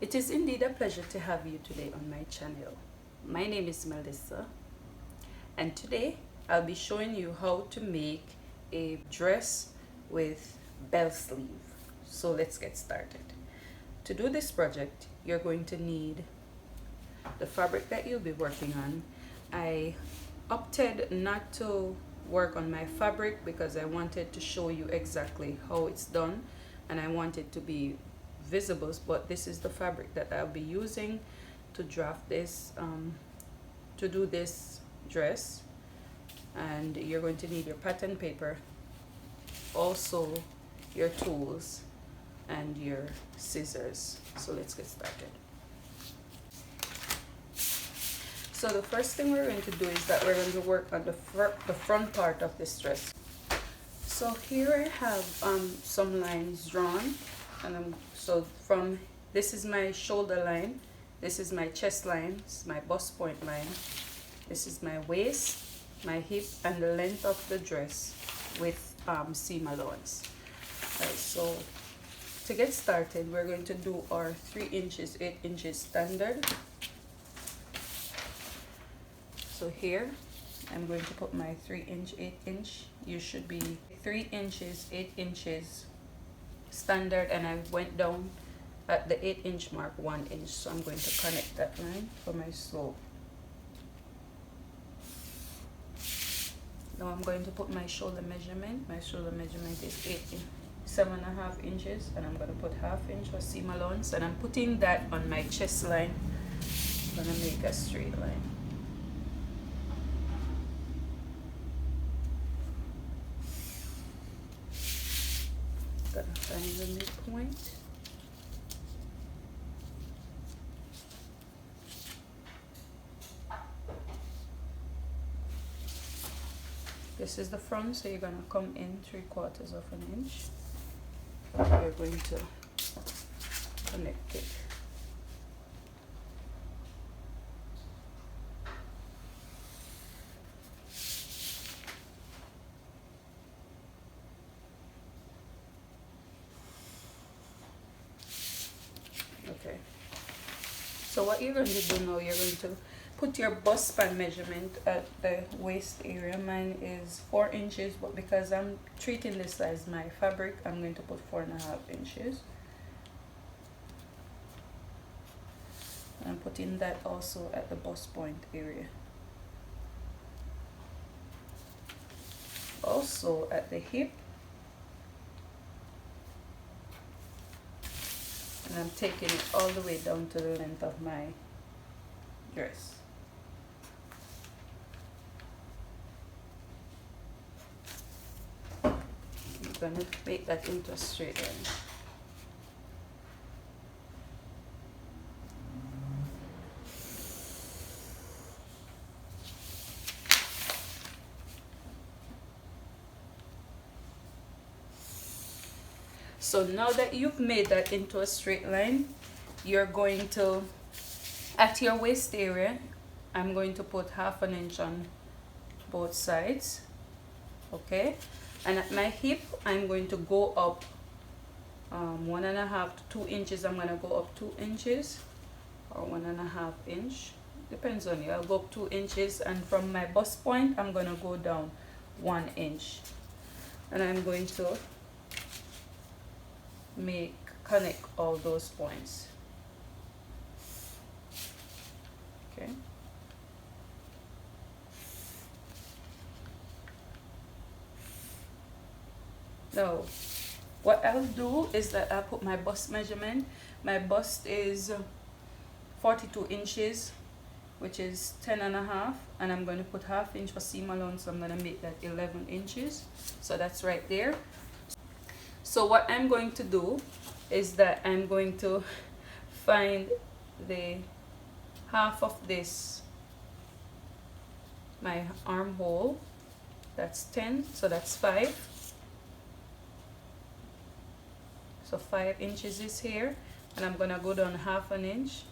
It is indeed a pleasure to have you today on my channel. My name is Melissa, and today I'll be showing you how to make a dress with bell sleeve. So let's get started. To do this project, you're going to need the fabric that you'll be working on. I opted not to work on my fabric because I wanted to show you exactly how it's done, and I want it to be visible, but this is the fabric that I'll be using to draft this, to do this dress. And you're going to need your pattern paper, also your tools and your scissors. So let's get started. So the first thing we're going to do is that we're going to work on the front part of this dress. So here I have some lines drawn, and so from this is my shoulder line, this is my chest line, this is my bust point line, this is my waist, my hip, and the length of the dress with seam allowance. Right, so to get started, we're going to do our 3 inches 8 inches standard. So here I'm going to put my 3 inch 8 inch. You should be 3 inches 8 inches standard, and I went down at the 8 inch mark 1 inch. So I'm going to connect that line for my slope. Now I'm going to put my shoulder measurement. My shoulder measurement is 7.5 inches, and I'm going to put 1/2 inch for seam allowance, and I'm putting that on my chest line. I'm going to make a straight line. Gonna find the midpoint. This is the front, so you're gonna come in 3/4 of an inch. You're going to connect it. Okay, so what you're going to do now, you're going to put your bust span measurement at the waist area. Mine is 4 inches, but because I'm treating this as my fabric, I'm going to put 4.5 inches. I'm putting that also at the bust point area. Also at the hip. And I'm taking it all the way down to the length of my dress. I'm going to make that into a straight line. So now that you've made that into a straight line, you're going to, at your waist area, I'm going to put 1/2 inch on both sides, okay? And at my hip, I'm going to go up 1.5 to 2 inches. I'm going to go up 2 inches or 1.5 inch, depends on you. I'll go up 2 inches, and from my bust point, I'm going to go down 1 inch, and I'm going to connect all those points. Okay. Now, what I'll do is that I'll put my bust measurement. My bust is 42 inches, which is 10.5, and I'm going to put 1/2 inch for seam allowance, so I'm going to make that 11 inches. So that's right there. So what I'm going to do is that I'm going to find the half of this, my armhole. That's 10, so that's 5. So 5 inches is here, and I'm gonna go down 1/2 inch.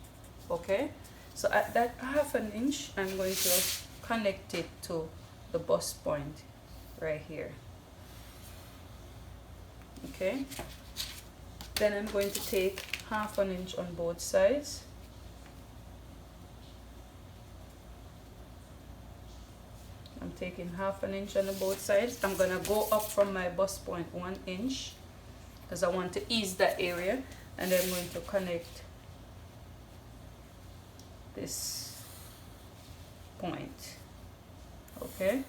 Okay, so at that 1/2 inch, I'm going to connect it to the bust point right here. Okay, Then I'm going to take 1/2 inch on both sides. I'm taking 1/2 inch on both sides. I'm gonna go up from my bust point 1 inch because I want to ease that area, and then I'm going to connect this point. Okay,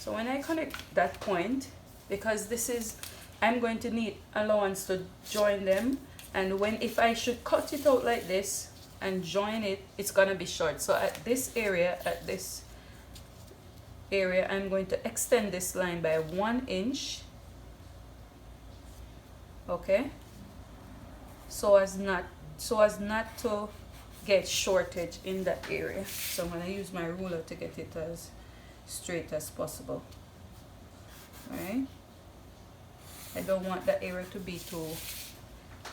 so when I connect that point, because this is, I'm going to need allowance to join them, and if I should cut it out like this and join it, it's gonna be short. So at this area, I'm going to extend this line by 1 inch, okay, so as not to get shortage in that area. So I'm going to use my ruler to get it as straight as possible. Right, I don't want that area to be too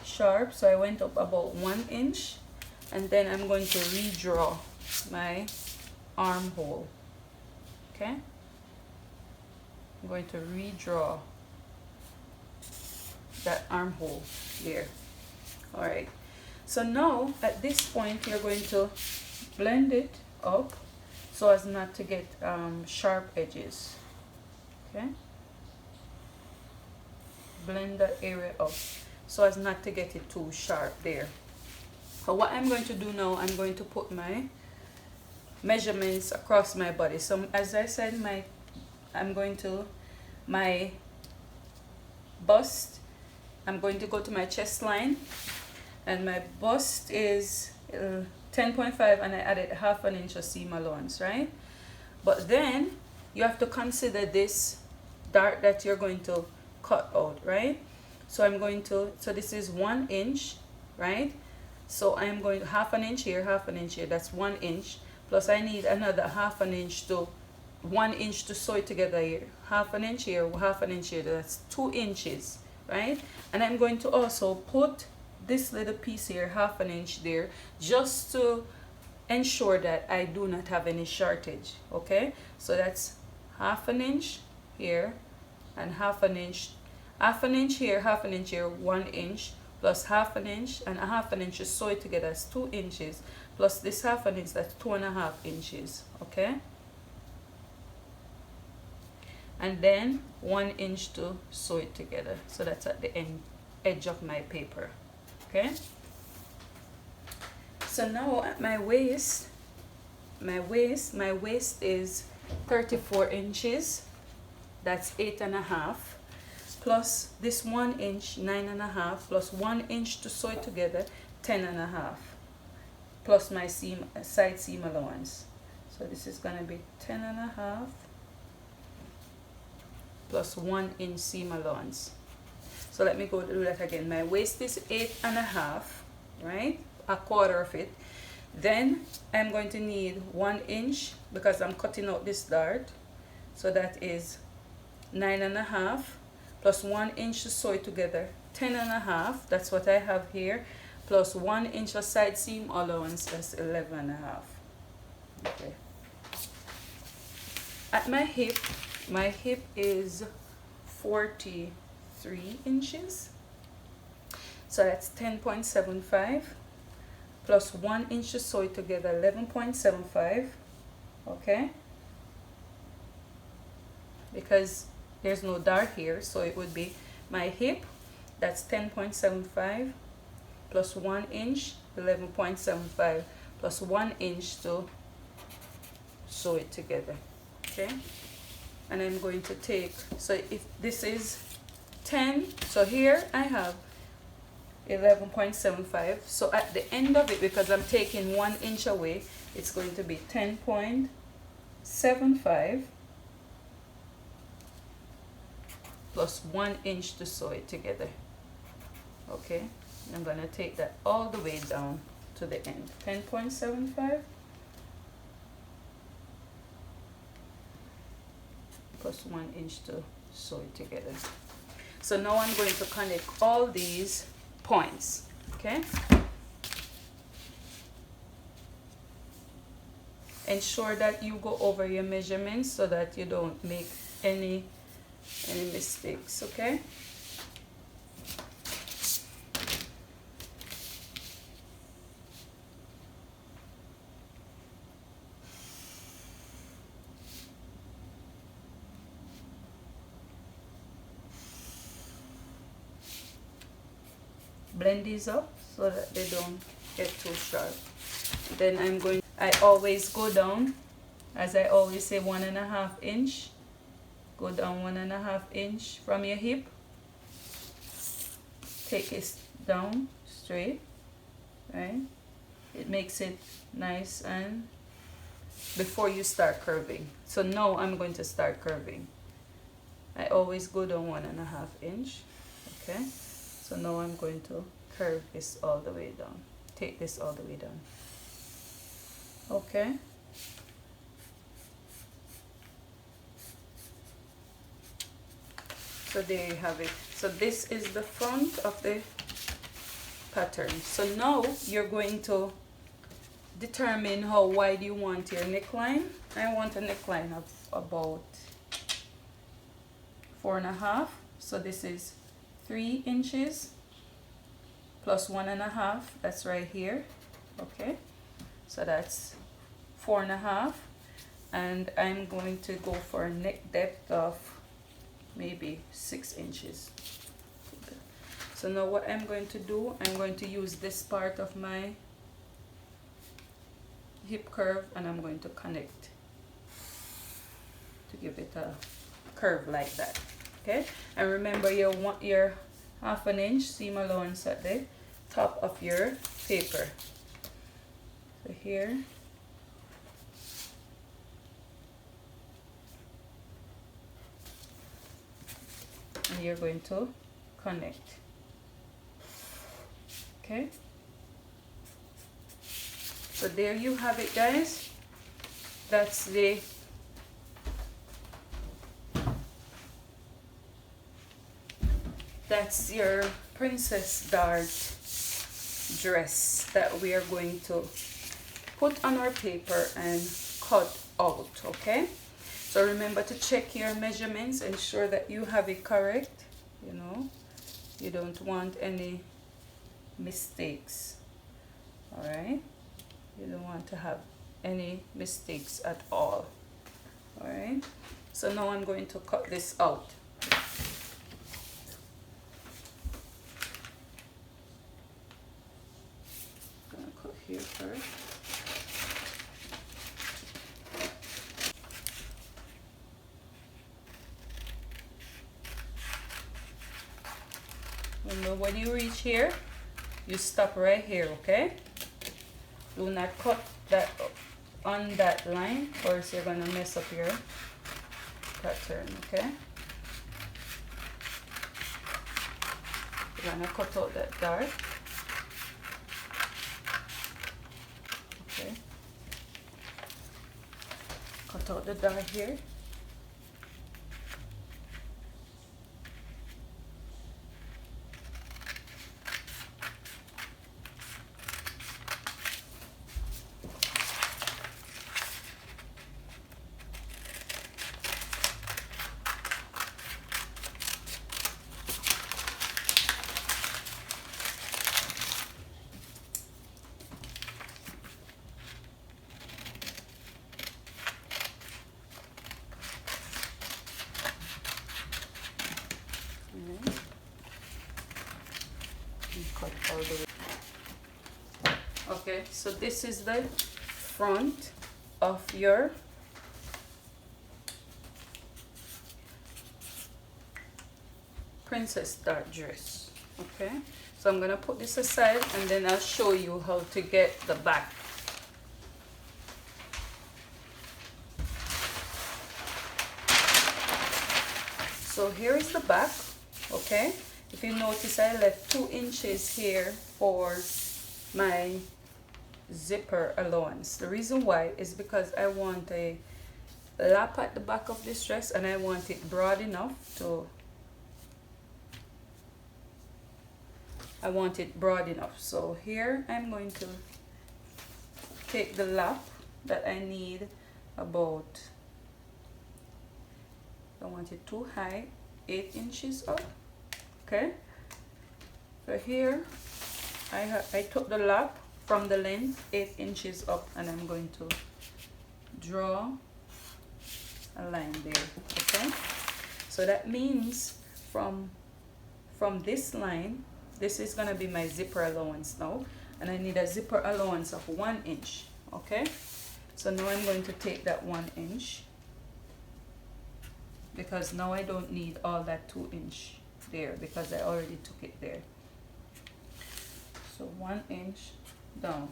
sharp, so I went up about 1 inch, and then I'm going to redraw my armhole. Okay, I'm going to redraw that armhole there. All right, so now at this point you're going to blend it up so as not to get sharp edges. Okay, blend that area up so as not to get it too sharp there. So what I'm going to do now, I'm going to put my measurements across my body. So as I said, my bust, I'm going to go to my chest line, and my bust is 10.5, and I added 1/2 inch of seam allowance, right? But then you have to consider this dart that you're going to cut out, right? So so this is 1 inch, right? So I'm going to 1/2 inch here, 1/2 inch here, that's 1 inch. Plus I need another 1/2 inch to 1 inch to sew it together here. 1/2 inch here, 1/2 inch here, that's 2 inches, right? And I'm going to also put this little piece here, 1/2 inch there, just to ensure that I do not have any shortage, okay? So that's 1/2 inch here, and 1/2 inch, 1/2 inch here, 1/2 inch here, 1 inch, plus 1/2 inch and 1/2 inch to sew it together as 2 inches, plus this 1/2 inch, that's 2.5 inches, okay? And then 1 inch to sew it together. So that's at the edge of my paper, okay? So now at my waist is 34 inches, that's 8.5, plus this 1 inch, 9.5, plus 1 inch to sew it together, 10.5, plus my side seam allowance. So this is gonna be 10.5 plus 1 inch seam allowance. So let me go do that again. My waist is 8.5, right? 1/4 of it. Then I'm going to need 1 inch because I'm cutting out this dart. So that is 9.5 plus 1 inch to sew it together, 10.5. That's what I have here. Plus 1 inch of side seam allowance, that's 11.5. Okay. At my hip is 43 inches. So that's 10.75 plus 1 inch to sew it together, 11.75. Okay. Because there's no dart here, so it would be my hip, that's 10.75 plus 1 inch, 11.75, plus 1 inch to sew it together. Okay, and I'm going to take, so if this is 10, so here I have 11.75, so at the end of it, because I'm taking 1 inch away, it's going to be 10.75 plus 1 inch to sew it together. Okay, I'm going to take that all the way down to the end. 10.75 plus 1 inch to sew it together. So now I'm going to connect all these points. Okay, ensure that you go over your measurements so that you don't make any mistakes. Okay, blend these up so that they don't get too sharp. Then I always go down, as I always say, 1.5 inch. Go down 1.5 inch from your hip. Take it down straight, right? It makes it nice and before you start curving. So now I'm going to start curving. I always go down 1.5 inch, okay? So now I'm going to curve this all the way down. Take this all the way down, okay? So there you have it. So this is the front of the pattern. So now you're going to determine how wide you want your neckline. I want a neckline of about 4.5. So this is 3 inches plus 1.5. That's right here. Okay. So that's 4.5. And I'm going to go for a neck depth of maybe 6 inches. So now what I'm going to do, I'm going to use this part of my hip curve and I'm going to connect to give it a curve like that. Okay, and remember you want your 1/2 inch seam allowance at the top of your paper. So here, and you're going to connect. Okay, so there you have it, guys. That's your Princess Dart dress that we are going to put on our paper and cut out. Okay, so remember to check your measurements, ensure that you have it correct. You know, you don't want any mistakes. All right, you don't want to have any mistakes at all. All right, so now I'm going to cut this out. I'm gonna cut here first. Remember, when you reach here, you stop right here, okay? Do not cut that on that line, or else you're gonna mess up your pattern, okay? You're gonna cut out that dart. Okay. Cut out the dart here. Cut all the way. Okay, so this is the front of your Princess Dart dress. Okay, so I'm gonna put this aside and then I'll show you how to get the back. So here is the back. Okay, if you notice, I left 2 inches here for my zipper allowance. The reason why is because I want a lap at the back of this dress and I want it broad enough to so here I'm going to take the lap that I need about, I don't want it too high, 8 inches up. Okay, so here I took the lap from the length 8 inches up and I'm going to draw a line there. Okay, so that means from this line This is gonna be my zipper allowance now, and I need a zipper allowance of 1 inch. Okay, so now I'm going to take that 1 inch, because now I don't need all that 2 inch there, because I already took it there. So 1 inch down.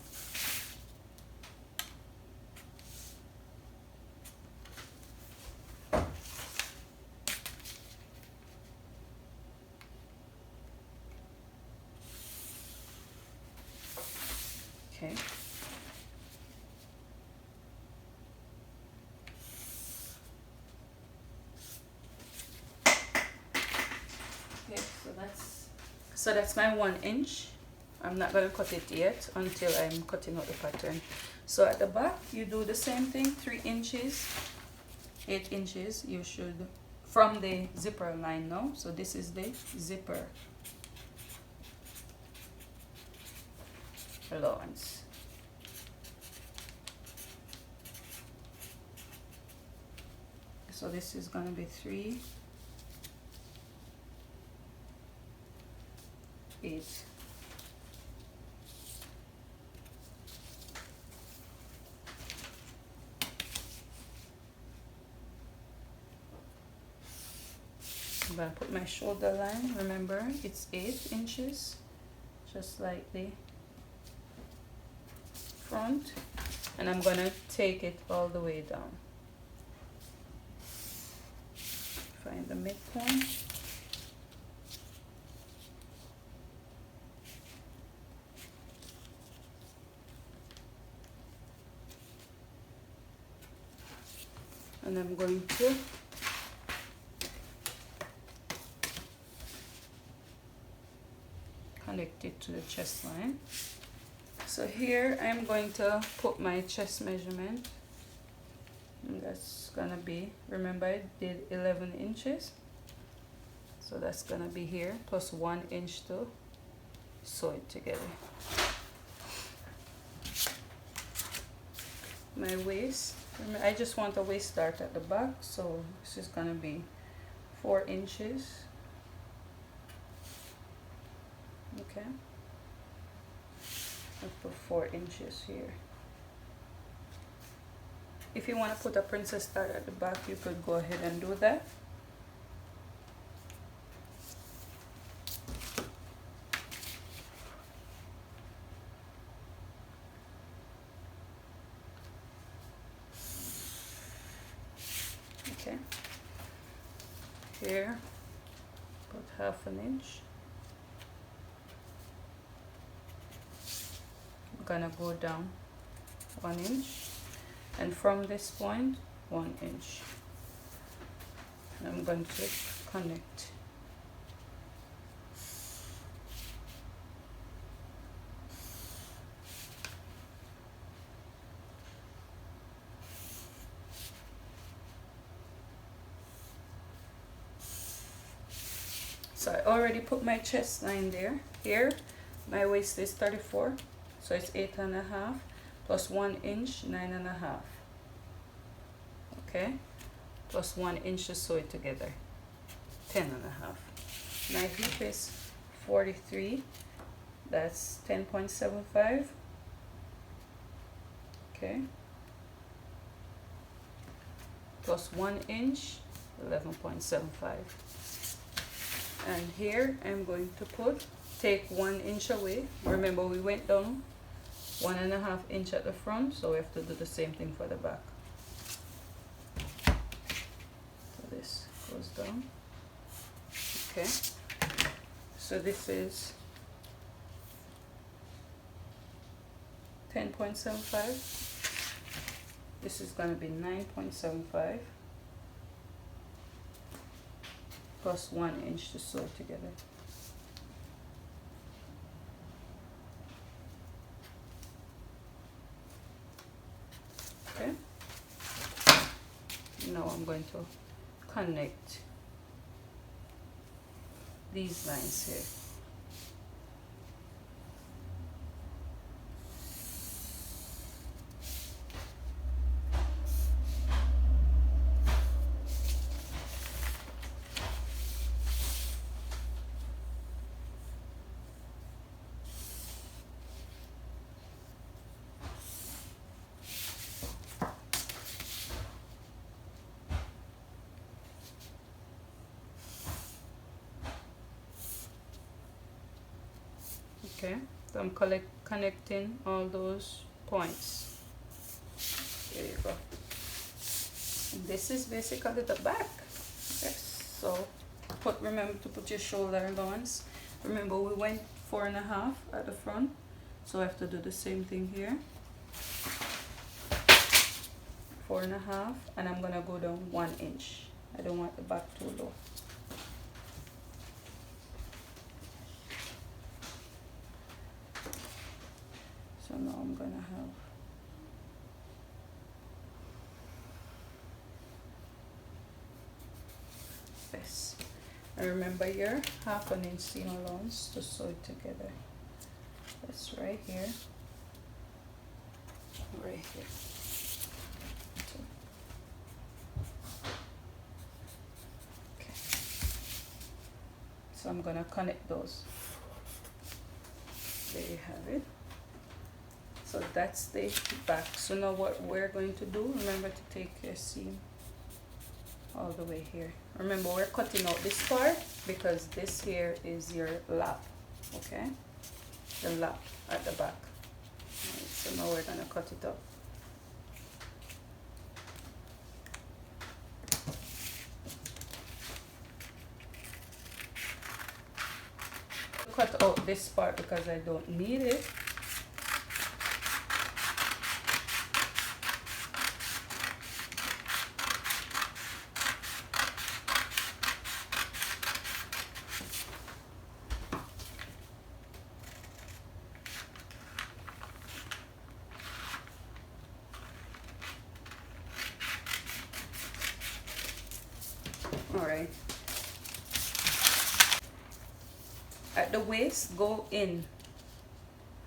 Okay. Okay, so that's my 1 inch. I'm not going to cut it yet until I'm cutting out the pattern. So at the back, you do the same thing, 3 inches, 8 inches. You should, from the zipper line now. So this is the zipper allowance. So this is going to be 3, 8. I'm going to put my shoulder line. Remember, it's 8 inches, just like the front. And I'm going to take it all the way down. Find the midpoint. And I'm going to connect it to the chest line. So here I'm going to put my chest measurement. And that's gonna be, remember I did 11 inches, so that's gonna be here plus 1 inch to sew it together. My waist, remember, I just want a waist start at the back, so this is gonna be 4 inches. Okay, let's put 4 inches here. If you want to put a princess start at the back, you could go ahead and do that. Okay. Here, put 1/2 inch. I'm gonna go down 1 inch. And from this point, 1 inch. And I'm going to connect. So I already put my chest line there. Here, my waist is 34, so it's 8.5 plus 1 inch, 9.5. Okay, plus 1 inch to sew it together, 10.5. My hip is 43, that's 10.75. Okay, plus 1 inch, 11.75. And here I'm going to take 1 inch away. Remember, we went down 1.5 inch at the front, so we have to do the same thing for the back. So this goes down. Okay, so this is 10.75. This is going to be 9.75 plus 1 inch to sew it together. Okay, now I'm going to connect these lines here. Okay, so I'm connecting all those points. There you go. And this is basically the back. Yes. So remember to put your shoulder allowance. Remember we went 4.5 at the front, so I have to do the same thing here. 4.5, and I'm gonna go down 1 inch. I don't want the back too low. So now I'm gonna have this. And remember your 1/2 inch seam allowance to sew it together. That's right here. Right here. Okay. So I'm gonna connect those. There you have it. So that's the back. So now what we're going to do, remember to take your seam all the way here. Remember we're cutting out this part because this here is your lap, okay? The lap at the back. Right, so now we're gonna cut it up. Cut out this part because I don't need it. All right. At the waist, go in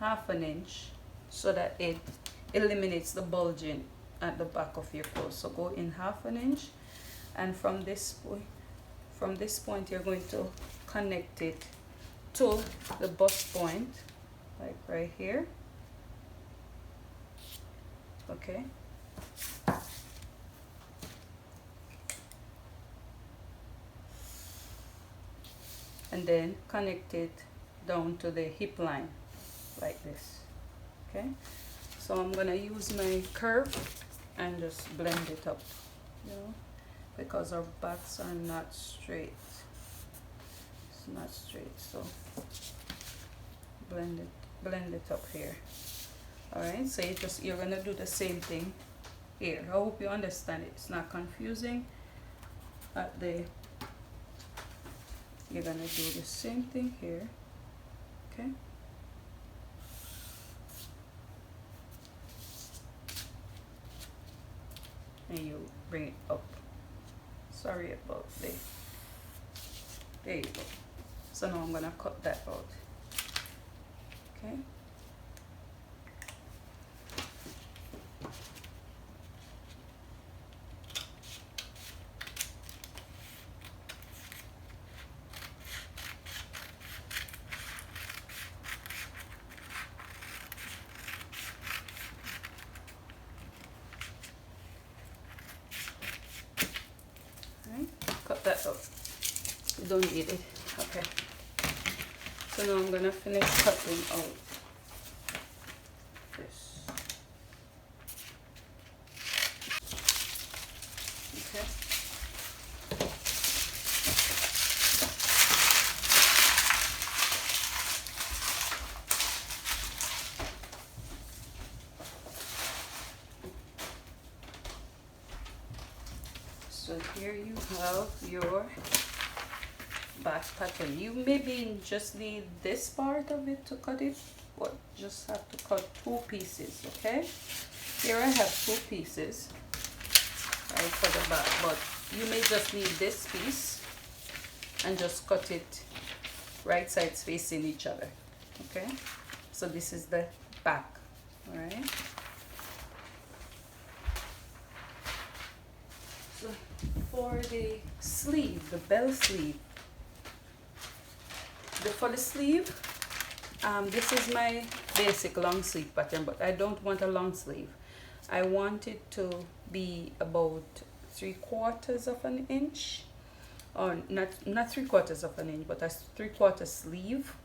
1/2 inch so that it eliminates the bulging at the back of your clothes. So go in 1/2 inch, and from this point you're going to connect it to the bust point, like right here. Okay. And then connect it down to the hip line like this. Okay, so I'm gonna use my curve and just blend it up, you know, because our backs are not straight. It's not straight, so blend it up here. All right, so you're gonna do the same thing here. I hope you understand it. It's not confusing. You're gonna do the same thing here, okay? And you bring it up. Sorry about there. There you go. So now I'm gonna cut that out, okay? Cut that out. You don't need it. Okay. So now I'm gonna finish cutting out this. Okay. So here you have your back pattern. You maybe just need this part of it to cut it, but just have to cut 2 pieces, okay? Here I have 2 pieces, right, for the back, but you may just need this piece and just cut it right sides facing each other, okay? So this is the back, all right? So for the sleeve, the bell sleeve, for the sleeve, this is my basic long sleeve pattern, but I don't want a long sleeve. I want it to be about 3/4 of an inch, or not 3/4 of an inch, but a 3/4 sleeve.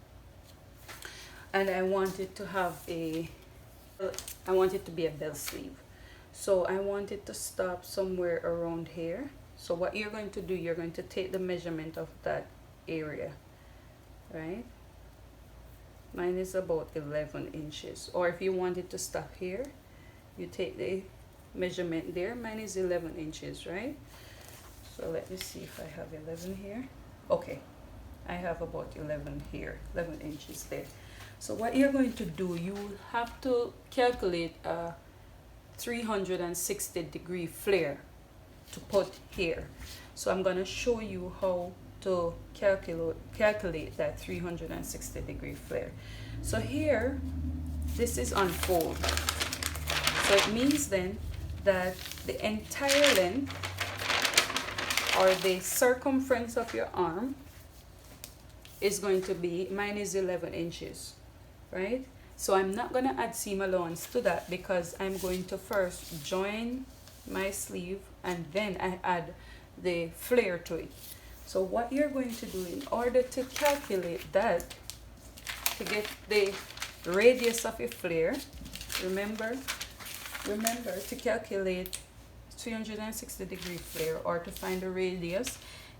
and I want it to have I want it to be a bell sleeve. So I want it to stop somewhere around here. So what you're going to do, you're going to take the measurement of that area, right? Mine is about 11 inches. Or if you want it to stop here, you take the measurement there. Mine is 11 inches, right? So let me see if I have 11 here. Okay, I have about 11 here, 11 inches there. So what you're going to do, you have to calculate a 360-degree flare to put here. So I'm going to show you how to calculate that 360-degree flare. So here, this is unfold. So it means then that the entire length or the circumference of your arm is going to be, mine is 11 inches, right? So I'm not going to add seam allowance to that because I'm going to first join my sleeve and then I add the flare to it. So what you're going to do in order to calculate that, to get the radius of your flare, remember to calculate 360-degree flare, or to find the radius,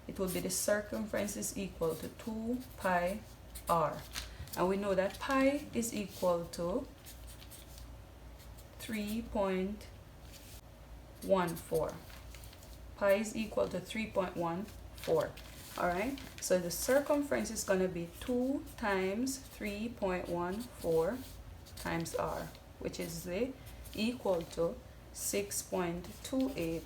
it will be the circumference is equal to 2 pi r. And we know that pi is equal to 3.14. Pi is equal to 3.14. All right, so the circumference is going to be 2 times 3.14 times r, which is equal to 6.28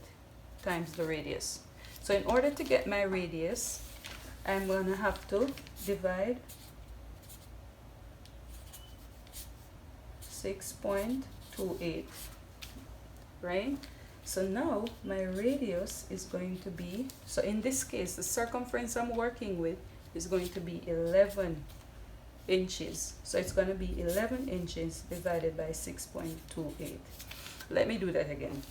times the radius. So in order to get my radius, I'm going to have to divide 6.28, right? So now my radius is going to be, so in this case, the circumference I'm working with is going to be 11 inches. So it's going to be 11 inches divided by 6.28. Let me do that again.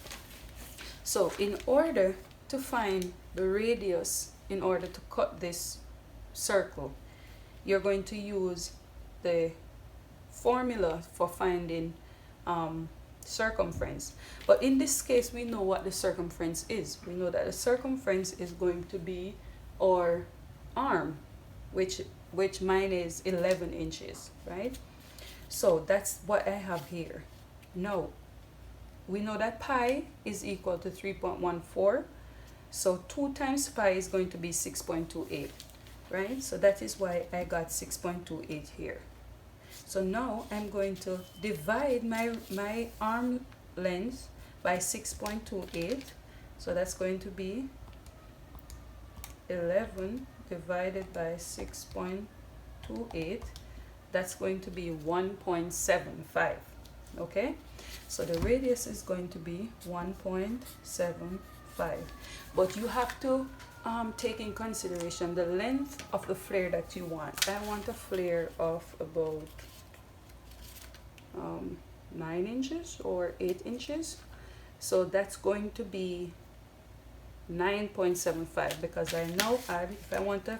So in order to find the radius, in order to cut this circle, you're going to use the formula for finding circumference. But in this case, we know what the circumference is. We know that the circumference is going to be our arm, which mine is 11 inches, right? So that's what I have here. Now, we know that pi is equal to 3.14. So 2 times pi is going to be 6.28, right? So that is why I got 6.28 here. So now I'm going to divide my arm length by 6.28. So that's going to be 11 divided by 6.28. That's going to be 1.75. Okay? So the radius is going to be 1.75. But you have to take in consideration the length of the flare that you want. I want a flare of about 9 inches or 8 inches. So that's going to be 9.75, because I now add, if I want a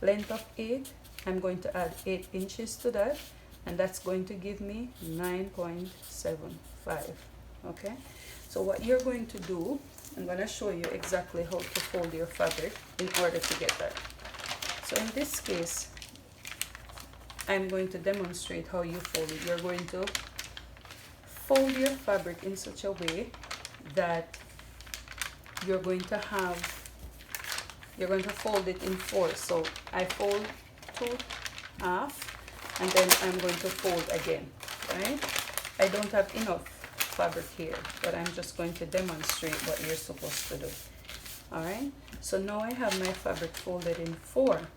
length of 8, I'm going to add 8 inches to that, and that's going to give me 9.75. Okay, so what you're going to do, I'm going to show you exactly how to fold your fabric in order to get that. So in this case, I'm going to demonstrate how you fold it. You're going to fold your fabric in such a way that you're going to fold it in 4. So I fold 2 half, and then I'm going to fold again, right? I don't have enough fabric here, but I'm just going to demonstrate what you're supposed to do. All right, so now I have my fabric folded in 4.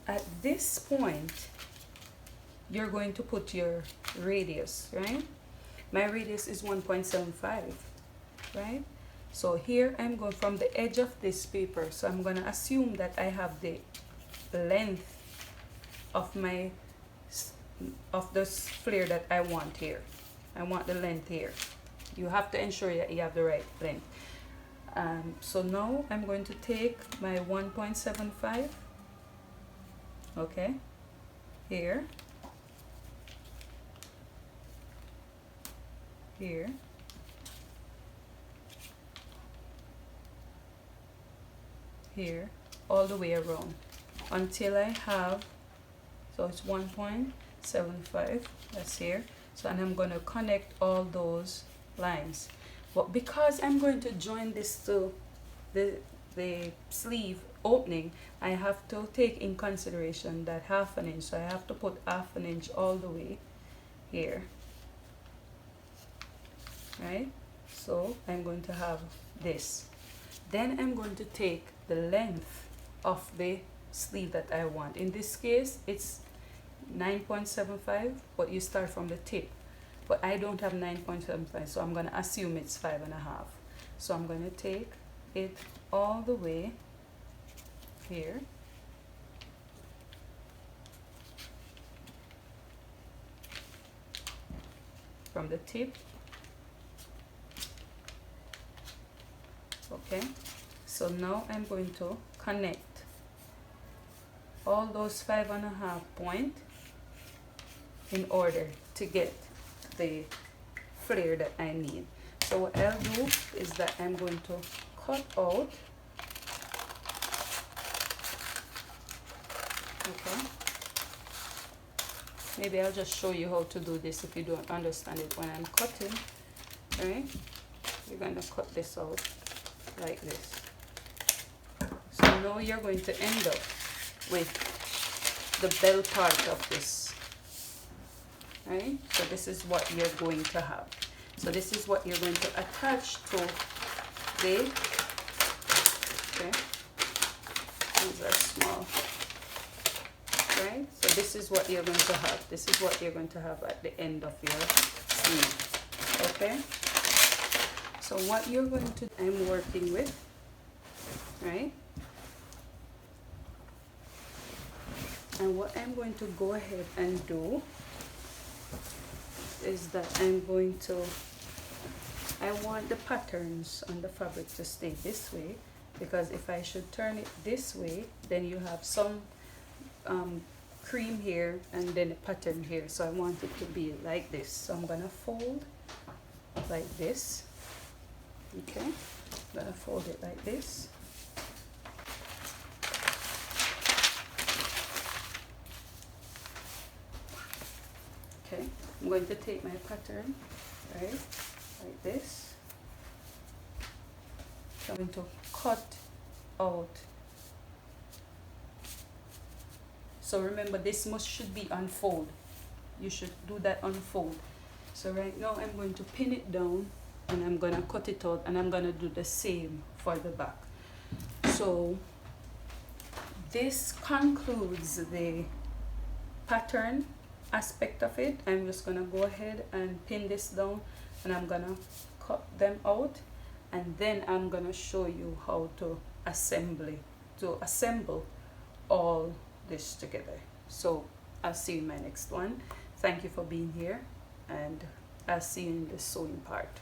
At this point, you're going to put your radius, right? My radius is 1.75, right? So here I'm going from the edge of this paper, so I'm going to assume that I have the length of this flare that I want here. I want the length here. You have to ensure that you have the right length. So now I'm going to take my 1.75, okay, here, here, here, all the way around until I have, so it's 1.75, that's here. So, and I'm going to connect all those lines. But because I'm going to join this to the sleeve opening, I have to take in consideration that 1/2 inch. So I have to put 1/2 inch all the way here, right? So I'm going to have this. Then I'm going to take the length of the sleeve that I want. In this case, it's 9.75, but you start from the tip. But I don't have 9.75, so I'm going to assume it's 5.5. So I'm going to take it all the way here, from the tip. Okay, so now I'm going to connect all those 5.5 points in order to get the flare that I need. So what I'll do is that I'm going to cut out, okay, maybe I'll just show you how to do this if you don't understand it when I'm cutting, right? You're going to cut this out like this. So now you're going to end up with the bell part of this, right? So this is what you're going to have. So this is what you're going to attach to the, okay, these are small, right? So this is what you're going to have. This is what you're going to have at the end of your sleeve, okay? So what you're going to, I'm working with, right? And what I'm going to go ahead and do is that I'm going to, I want the patterns on the fabric to stay this way, because if I should turn it this way, then you have some cream here and then a pattern here. So I want it to be like this. So I'm gonna fold like this. Okay, I'm gonna fold it like this. Okay, I'm going to take my pattern, right, like this. So I'm going to cut out. So remember, this should be unfold. You should do that unfold. So right now I'm going to pin it down and I'm going to cut it out, and I'm going to do the same for the back. So this concludes the pattern aspect of it. I'm just going to go ahead and pin this down, and I'm going to cut them out, and then I'm going to show you how to assemble all this together. So I'll see you in my next one. Thank you for being here, and I'll see you in the sewing part.